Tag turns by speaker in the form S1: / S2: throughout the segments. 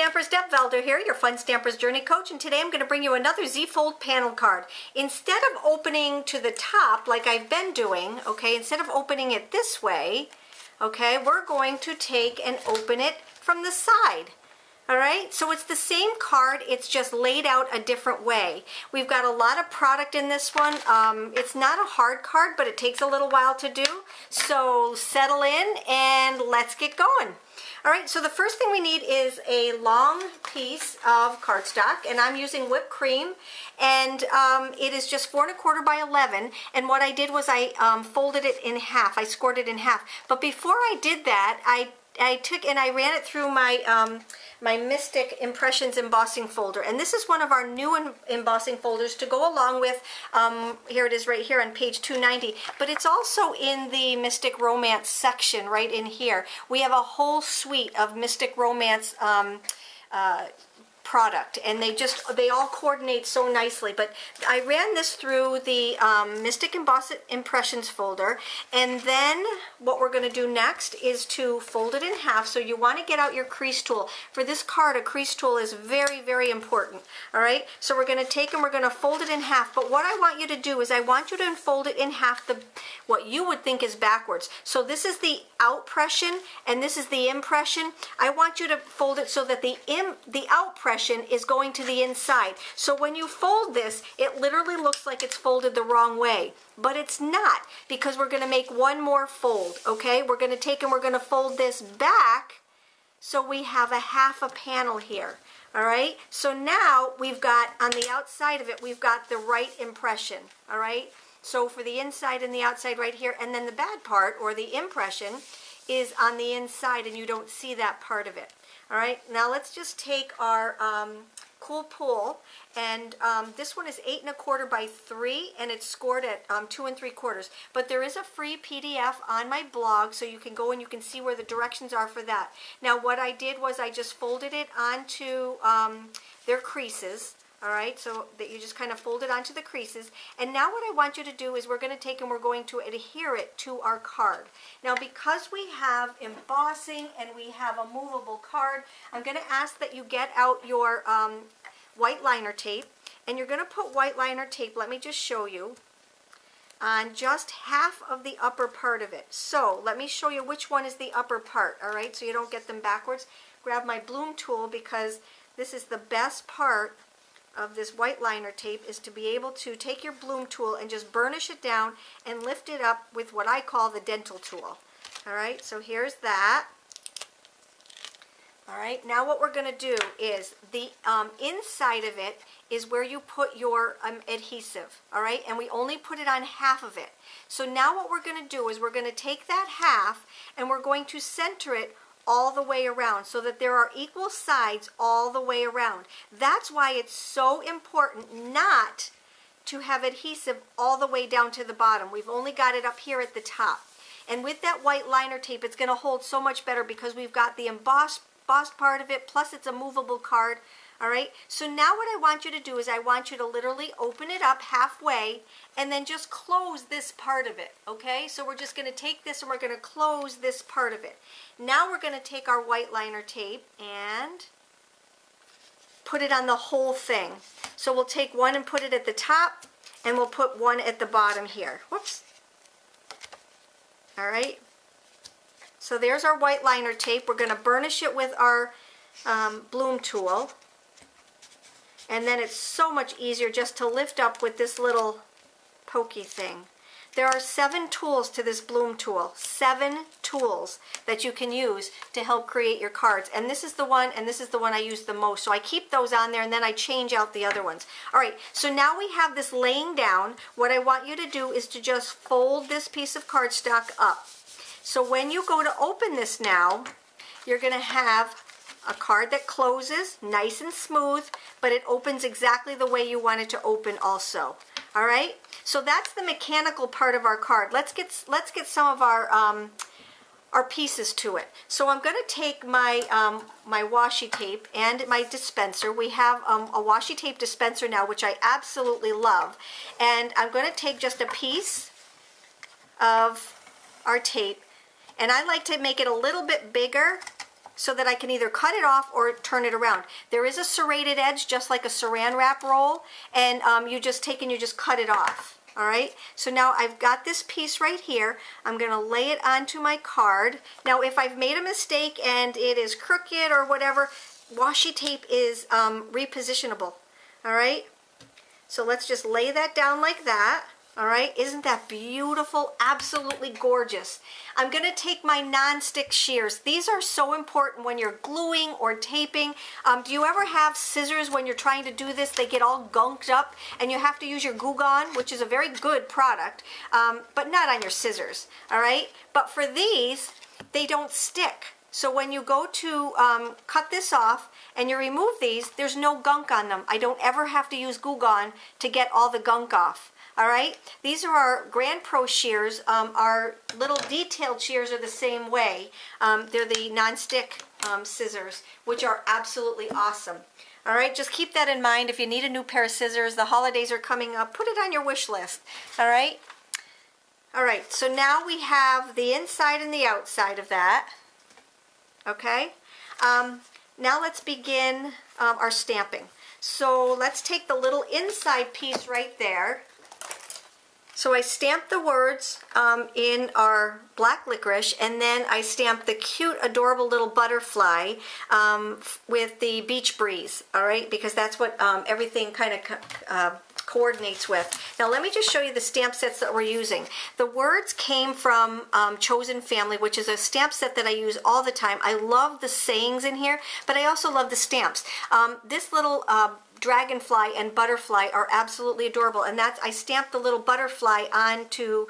S1: Stampers, Deb Valder here, your Fun Stampers Journey Coach, and today I'm going to bring you another Z-Fold panel card. Instead of opening to the top like I've been doing, okay, instead of opening it this way, okay, we're going to take and open it from the side. All right, so it's the same card, it's just laid out a different way. We've got a lot of product in this one. It's not a hard card, but it takes a little while to do. So settle in and let's get going. All right, so the first thing we need is a long piece of cardstock, and I'm using whipped cream, and it is just 4 1/4 by 11. And what I did was I folded it in half. I scored it in half. But before I did that, I took and I ran it through my my Mystic Impressions embossing folder, and this is one of our new embossing folders to go along with, here it is right here on page 290, but it's also in the Mystic Romance section right in here. We have a whole suite of Mystic Romance product, and they all coordinate so nicely. But I ran this through the Mystic Impressions folder, and then what we're going to do next is to fold it in half. So you want to get out your crease tool. For this card, a crease tool is very, very important. All right, so we're going to take and we're going to fold it in half. But what I want you to do is I want you to fold it in half what you would think is backwards. So this is the outpression and this is the impression. I want you to fold it so that the outpression is going to the inside. So when you fold this, it literally looks like it's folded the wrong way, but it's not, because we're going to make one more fold. Okay, we're going to take and we're going to fold this back so we have a half a panel here. All right, so now we've got on the outside of it, we've got the right impression. All right, so for the inside and the outside right here, and then the bad part or the impression is on the inside, and you don't see that part of it. All right, now let's just take our Cool Pool, and this one is 8 1/4 by 3, and it's scored at 2 3/4. But there is a free PDF on my blog, so you can go and you can see where the directions are for that. Now what I did was I just folded it onto their creases. All right, so that you just kind of fold it onto the creases. And now what I want you to do is we're going to take and we're going to adhere it to our card. Now because we have embossing and we have a movable card, I'm going to ask that you get out your white liner tape, and you're going to put white liner tape, let me just show you, on just half of the upper part of it. So let me show you which one is the upper part, all right, so you don't get them backwards. Grab my bloom tool, because this is the best part of this white liner tape, is to be able to take your bloom tool and just burnish it down and lift it up with what I call the dental tool. All right, so here's that. All right, now what we're going to do is the inside of it is where you put your adhesive, all right, and we only put it on half of it. So now what we're going to do is we're going to take that half and we're going to center it all the way around so that there are equal sides all the way around. That's why it's so important not to have adhesive all the way down to the bottom. We've only got it up here at the top. And with that white liner tape, it's going to hold so much better because we've got the embossed part of it, plus it's a movable card. All right, so now what I want you to do is I want you to literally open it up halfway and then just close this part of it, okay? So we're just going to take this and we're going to close this part of it. Now we're going to take our white liner tape and put it on the whole thing. So we'll take one and put it at the top, and we'll put one at the bottom here. Whoops. All right. So there's our white liner tape. We're going to burnish it with our bloom tool. And then it's so much easier just to lift up with this little pokey thing. There are 7 tools to this bloom tool. 7 tools that you can use to help create your cards. And this is the one, and this is the one I use the most. So I keep those on there, and then I change out the other ones. All right, so now we have this laying down. What I want you to do is to just fold this piece of cardstock up. So when you go to open this now, you're going to have a card that closes nice and smooth, but it opens exactly the way you want it to open also. All right, so that's the mechanical part of our card. Let's get some of our pieces to it. So I'm going to take my my washi tape and my dispenser. We have a washi tape dispenser now, which I absolutely love, and I'm going to take just a piece of our tape, and I like to make it a little bit bigger so that I can either cut it off or turn it around. There is a serrated edge, just like a saran wrap roll, and you just take and you just cut it off. All right, so now I've got this piece right here. I'm going to lay it onto my card. Now, if I've made a mistake and it is crooked or whatever, washi tape is repositionable. All right, so let's just lay that down like that. All right, isn't that beautiful? Absolutely gorgeous. I'm going to take my non-stick shears. These are so important when you're gluing or taping. Do you ever have scissors when you're trying to do this? They get all gunked up and you have to use your Glue Gun, which is a very good product, but not on your scissors. All right, but for these, they don't stick. So when you go to cut this off and you remove these, there's no gunk on them. I don't ever have to use Glue Gun to get all the gunk off. All right, these are our Grand Pro shears. Our little detailed shears are the same way. They're the non-stick scissors, which are absolutely awesome. All right, just keep that in mind. If you need a new pair of scissors, the holidays are coming up, put it on your wish list. All right. All right, so now we have the inside and the outside of that. Okay, now let's begin our stamping. So let's take the little inside piece right there. So I stamped the words in our black licorice, and then I stamped the cute, adorable little butterfly with the beach breeze, all right, because that's what everything kind of coordinates with. Now let me just show you the stamp sets that we're using. The words came from Chosen Family, which is a stamp set that I use all the time. I love the sayings in here, but I also love the stamps. This little dragonfly and butterfly are absolutely adorable, and that's, I stamped the little butterfly onto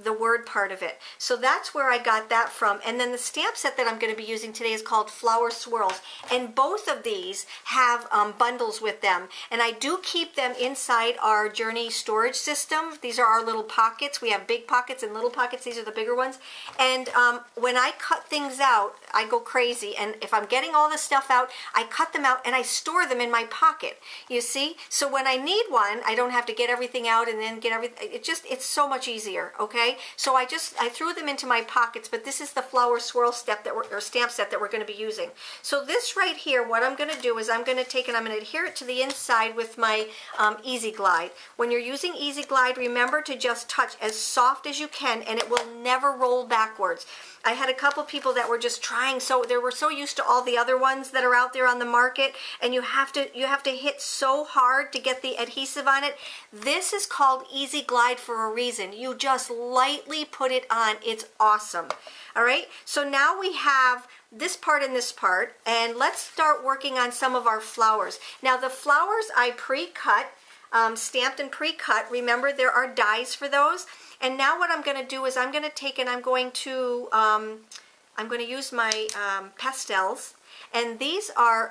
S1: the word part of it. So that's where I got that from. And then the stamp set that I'm going to be using today is called Flower Swirls, and both of these have bundles with them, and I do keep them inside our Journey storage system. These are our little pockets. We have big pockets and little pockets. These are the bigger ones, and when I cut things out, I go crazy, and if I'm getting all this stuff out, I cut them out and I store them in my pocket. You see, so when I need one, I don't have to get everything out and then get everything. It's so much easier. Okay, so I threw them into my pockets, but this is the Flower Swirl step that or stamp set that we're going to be using. So this right here, what I'm going to do is I'm going to take and I'm going to adhere it to the inside with my Easy Glide. When you're using Easy Glide, remember to just touch as soft as you can, and it will never roll backwards. I had a couple people that were just trying, so they were so used to all the other ones that are out there on the market, and you have to hit so hard to get the adhesive on it. This is called Easy Glide for a reason. You just lightly put it on. It's awesome. All right, so now we have this part and this part, and let's start working on some of our flowers. Now the flowers I pre-cut, stamped and pre-cut. Remember, there are dies for those. And now what I'm going to do is I'm going to take and I'm going to use my pastels, and these are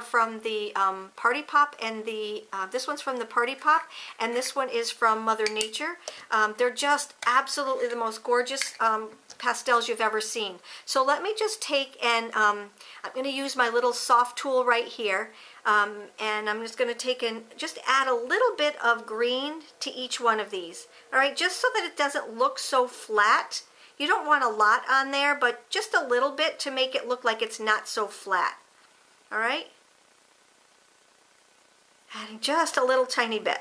S1: from the Party Pop, and this one's from the Party Pop, and this one is from Mother Nature. They're just absolutely the most gorgeous pastels you've ever seen. So let me just take and I'm going to use my little soft tool right here. And I'm just going to take and just add a little bit of green to each one of these. All right, just so that it doesn't look so flat. You don't want a lot on there, but just a little bit to make it look like it's not so flat. All right? Adding just a little tiny bit.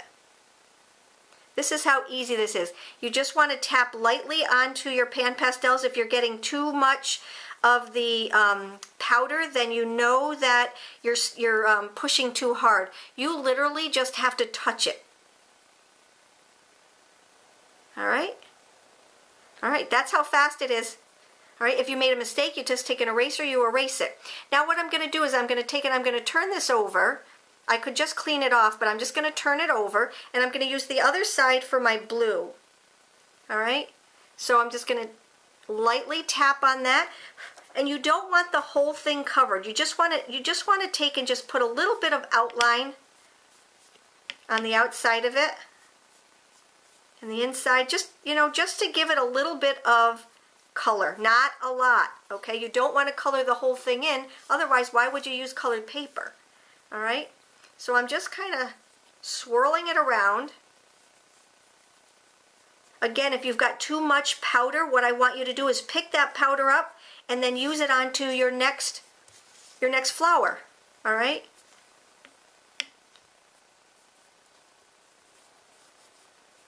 S1: This is how easy this is. You just want to tap lightly onto your PanPastels. If you're getting too much of the powder, then you know that you're pushing too hard. You literally just have to touch it. All right? All right, that's how fast it is. All right, if you made a mistake, you just take an eraser, you erase it. Now what I'm going to do is I'm going to take it, I'm going to turn this over. I could just clean it off, but I'm just going to turn it over, and I'm going to use the other side for my blue. All right, so I'm just going to lightly tap on that, and you don't want the whole thing covered. You just want to take and just put a little bit of outline on the outside of it, and the inside, just to give it a little bit of color, not a lot. Okay, you don't want to color the whole thing in, otherwise why would you use colored paper? All right, so I'm just kind of swirling it around. Again, if you've got too much powder, what I want you to do is pick that powder up and then use it onto your next flower. All right?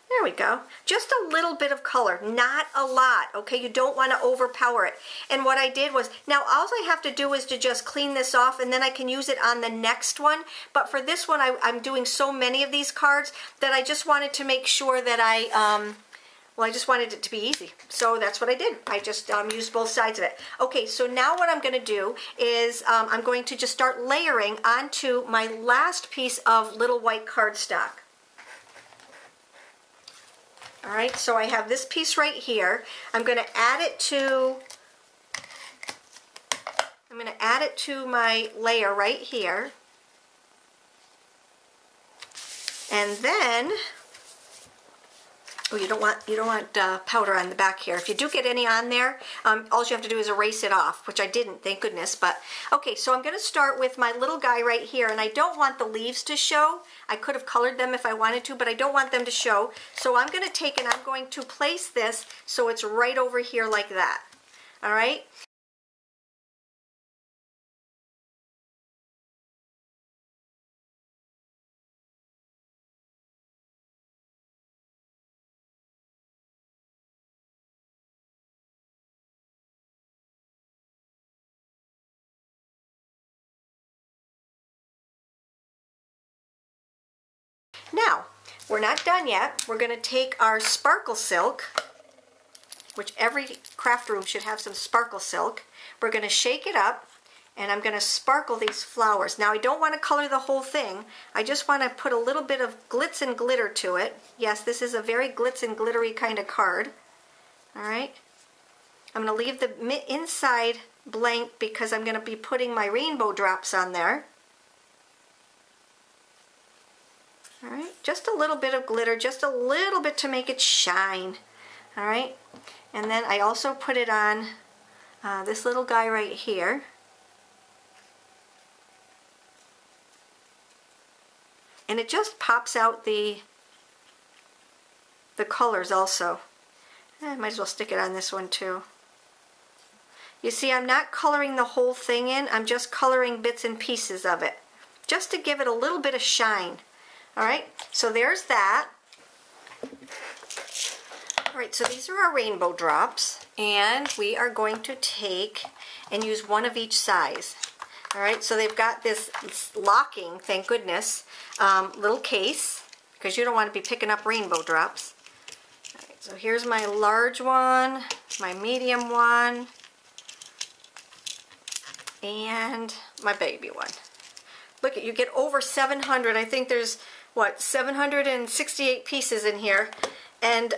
S1: There we go. Just a little bit of color, not a lot, okay? You don't want to overpower it. And what I did was, now all I have to do is to just clean this off, and then I can use it on the next one. But for this one, I'm doing so many of these cards that I just wanted to make sure that well, I just wanted it to be easy. So that's what I did. I just used both sides of it. Okay, so now what I'm going to do is I'm going to just start layering onto my last piece of little white cardstock. All right, so I have this piece right here. I'm going to add it to my layer right here. And then, oh, you don't want powder on the back here. If you do get any on there, all you have to do is erase it off, which I didn't, thank goodness. But okay, so I'm going to start with my little guy right here, and I don't want the leaves to show. I could have colored them if I wanted to, but I don't want them to show. So I'm going to take and I'm going to place this so it's right over here like that. All right? Now, we're not done yet. We're going to take our sparkle silk, which every craft room should have some sparkle silk. We're going to shake it up, and I'm going to sparkle these flowers. Now, I don't want to color the whole thing. I just want to put a little bit of glitz and glitter to it. Yes, this is a very glitz and glittery kind of card. All right. I'm going to leave the inside blank because I'm going to be putting my rainbow drops on there. All right, just a little bit of glitter, just a little bit to make it shine. All right, and then I also put it on this little guy right here. And it just pops out the colors also. I might as well stick it on this one too. You see, I'm not coloring the whole thing in, I'm just coloring bits and pieces of it, just to give it a little bit of shine. All right, so there's that. All right, so these are our rainbow drops, and we are going to take and use one of each size. All right, so they've got this locking, thank goodness, little case, because you don't want to be picking up rainbow drops. All right, so here's my large one, my medium one, and my baby one. Look, you get over 700. I think there's, what, 768 pieces in here. And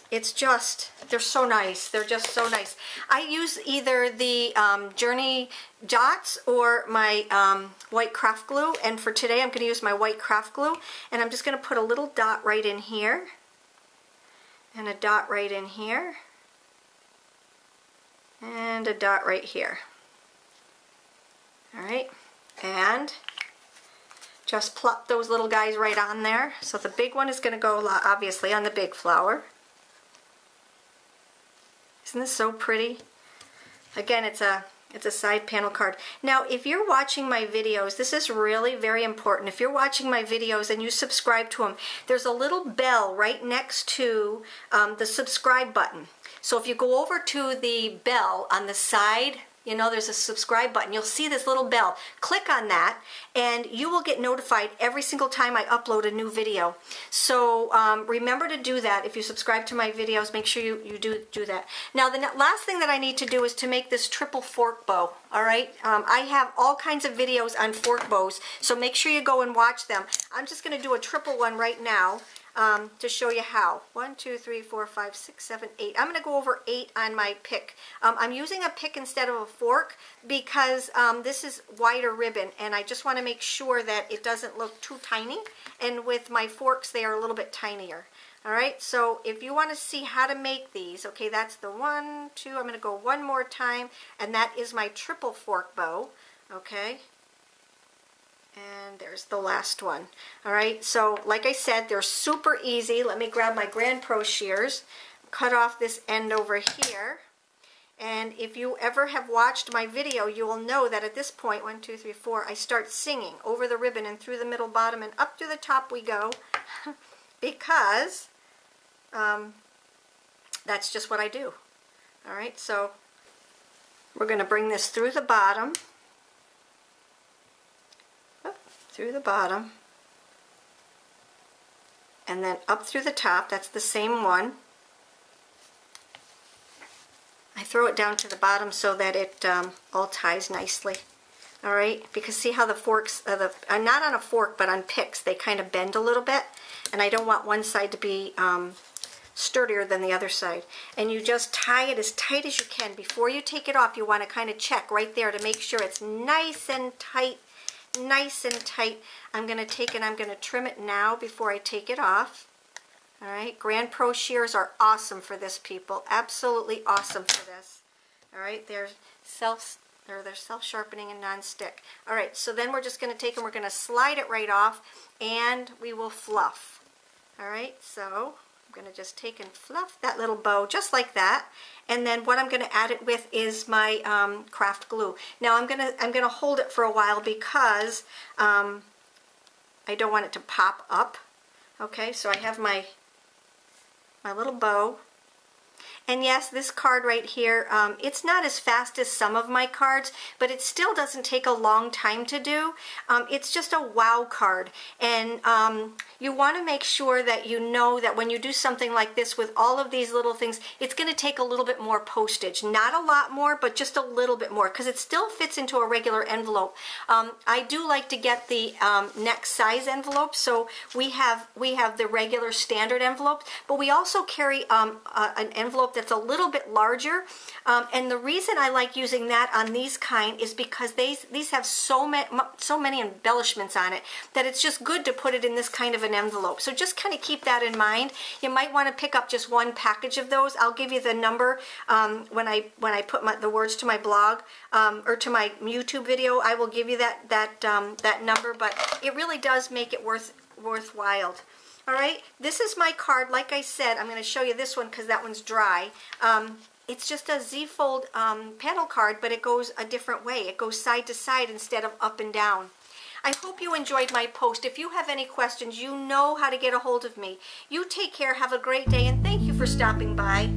S1: it's just, they're so nice. They're just so nice. I use either the Journey dots or my white craft glue. And for today, I'm going to use my white craft glue. And I'm just going to put a little dot right in here. And a dot right in here. And a dot right here. All right. And just plop those little guys right on there. So the big one is going to go obviously on the big flower. Isn't this so pretty? Again, it's a side panel card. Now, if you're watching my videos, this is really very important. If you're watching my videos and you subscribe to them, there's a little bell right next to the subscribe button. So if you go over to the bell on the side, you know, there's a subscribe button. You'll see this little bell. Click on that and you will get notified every single time I upload a new video. So remember to do that. If you subscribe to my videos, make sure you do that. Now, the last thing that I need to do is to make this triple fork bow. All right, I have all kinds of videos on fork bows, so make sure you go and watch them. I'm just going to do a triple one right now. To show you how. 1, 2, 3, 4, 5, 6, 7, 8. I'm going to go over 8 on my pick. I'm using a pick instead of a fork because this is wider ribbon, and I just want to make sure that it doesn't look too tiny. And with my forks, they are a little bit tinier. All right, so if you want to see how to make these, okay, that's the 1, 2. I'm going to go one more time, and that is my triple fork bow. Okay. And there's the last one. All right, so like I said, they're super easy. Let me grab my Grand Pro shears, cut off this end over here, And if you ever have watched my video, you will know that at this point, 1, 2, 3, 4, I start singing over the ribbon and through the middle, bottom, and up to the top we go, because that's just what I do. All right, so we're going to bring this through the bottom, through the bottom, and then up through the top. That's the same one. I throw it down to the bottom so that it all ties nicely. All right, because see how the forks, not on a fork, but on picks, they kind of bend a little bit, and I don't want one side to be sturdier than the other side. And you just tie it as tight as you can. Before you take it off, you want to kind of check right there to make sure it's nice and tight, nice and tight. I'm going to take it, I'm going to trim it now before I take it off. All right, Grand Pro shears are awesome for this, people. Absolutely awesome for this. All right, they're self-sharpening and non-stick. All right, so then we're just going to take and we're going to slide it right off, and we will fluff. All right, so I'm going to just take and fluff that little bow just like that. And then what I'm going to add it with is my craft glue. Now I'm going to hold it for a while because I don't want it to pop up. Okay, so I have my little bow. And yes, this card right here, it's not as fast as some of my cards, but it still doesn't take a long time to do. It's just a wow card. And you want to make sure that you know that when you do something like this with all of these little things, it's going to take a little bit more postage. Not a lot more, but just a little bit more, because it still fits into a regular envelope. I do like to get the next size envelope, so we have the regular standard envelope, but we also carry an envelope that's a little bit larger, and the reason I like using that on these kind is because these have so many embellishments on it that it's just good to put it in this kind of an envelope. So just kind of keep that in mind. You might want to pick up just one package of those. I'll give you the number when I put the words to my blog or to my YouTube video. I will give you that number, but it really does make it worthwhile. All right, this is my card. Like I said, I'm going to show you this one because that one's dry. It's just a Z-fold panel card, but it goes a different way. It goes side to side instead of up and down. I hope you enjoyed my post. If you have any questions, you know how to get a hold of me. You take care, have a great day, and thank you for stopping by.